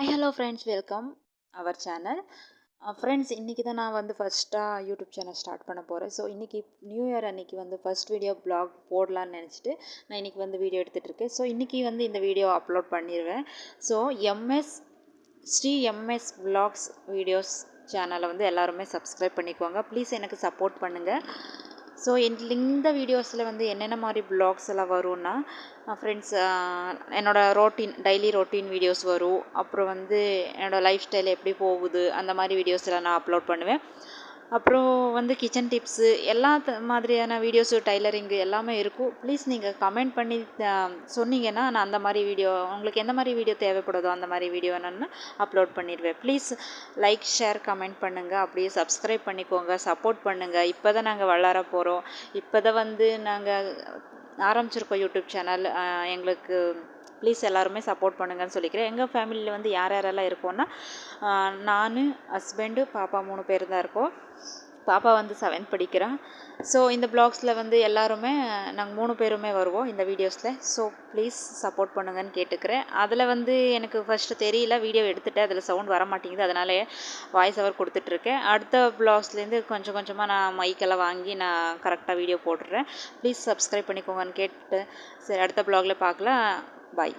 Hi hello friends, welcome our channel. Friends, இன்றைக்கி தான் நான் வந்து ஃபஸ்ட்டாக யூடியூப் சேனல் ஸ்டார்ட் பண்ண போகிறேன். ஸோ இன்றைக்கி நியூ இயர் அன்றைக்கி வந்து ஃபஸ்ட் வீடியோ ப்ளாக் போடலான்னு நினச்சிட்டு நான் இன்றைக்கி வந்து வீடியோ எடுத்துகிட்டு இருக்கேன். ஸோ இன்றைக்கி வந்து இந்த வீடியோ அப்லோட் பண்ணிடுவேன். So Sri MS vlogs videos சேனலை வந்து எல்லாருமே சப்ஸ்கிரைப் பண்ணிக்கோங்க. ப்ளீஸ் எனக்கு சப்போர்ட் பண்ணுங்கள். ஸோ இந்த வீடியோஸில் வந்து என்னென்ன மாதிரி ப்ளாக்ஸ் எல்லாம் வரும்னா ஃப்ரெண்ட்ஸ், என்னோடய டெய்லி ரொட்டீன் வீடியோஸ் வரும். அப்புறம் வந்து என்னோடய லைஃப் ஸ்டைல் எப்படி போகுது அந்த மாதிரி வீடியோஸ் எல்லாம் நான் அப்லோட் பண்ணுவேன். அப்புறம் வந்து கிச்சன் டிப்ஸு எல்லா மாதிரியான வீடியோஸு, டைலரிங்கு எல்லாமே இருக்கும். ப்ளீஸ் நீங்கள் கமெண்ட் பண்ணி சொன்னீங்கன்னா நான் அந்த மாதிரி வீடியோ, உங்களுக்கு எந்த மாதிரி வீடியோ தேவைப்படுதோ அந்த மாதிரி வீடியோ என்னென்னு அப்லோட் பண்ணிடுவேன். ப்ளீஸ் லைக், ஷேர், கமெண்ட் பண்ணுங்கள். அப்படியே சப்ஸ்கிரைப் பண்ணிக்கோங்க, சப்போர்ட் பண்ணுங்கள். இப்போ தான் நாங்கள் வளர போகிறோம். இப்போ தான் வந்து நாங்கள் ஆரம்பிச்சிருக்கோம் யூடியூப் சேனல். எங்களுக்கு ப்ளீஸ் எல்லாருமே சப்போர்ட் பண்ணுங்கன்னு சொல்லிக்கிறேன். எங்கள் ஃபேமிலியில் வந்து யார் யாரெல்லாம் இருக்கோன்னா, நான், ஹஸ்பண்டு, பாப்பா 3 பேர் தான் இருக்கோம். பாப்பா வந்து 7th படிக்கிறான். ஸோ இந்த ப்ளாக்ஸில் வந்து எல்லாருமே நாங்கள் 3 பேருமே வருவோம் இந்த வீடியோஸில். ஸோ ப்ளீஸ் சப்போர்ட் பண்ணுங்கன்னு கேட்டுக்கிறேன். அதில் வந்து எனக்கு ஃபஸ்ட்டு தெரியல, வீடியோ எடுத்துகிட்டேன், அதில் சவுண்ட் வர மாட்டேங்குது, அதனாலே வாய்ஸ் ஓவர் கொடுத்துட்ருக்கேன். அடுத்த ப்ளாக்ஸ்லேருந்து கொஞ்சம் கொஞ்சமாக நான் மைக்கெல்லாம் வாங்கி நான் கரெக்டாக வீடியோ போட்டுடுறேன். ப்ளீஸ் சப்ஸ்கிரைப் பண்ணிக்கோங்கன்னு கேட்டு சரி, அடுத்த ப்ளாகில் பார்க்கலாம். பாய்.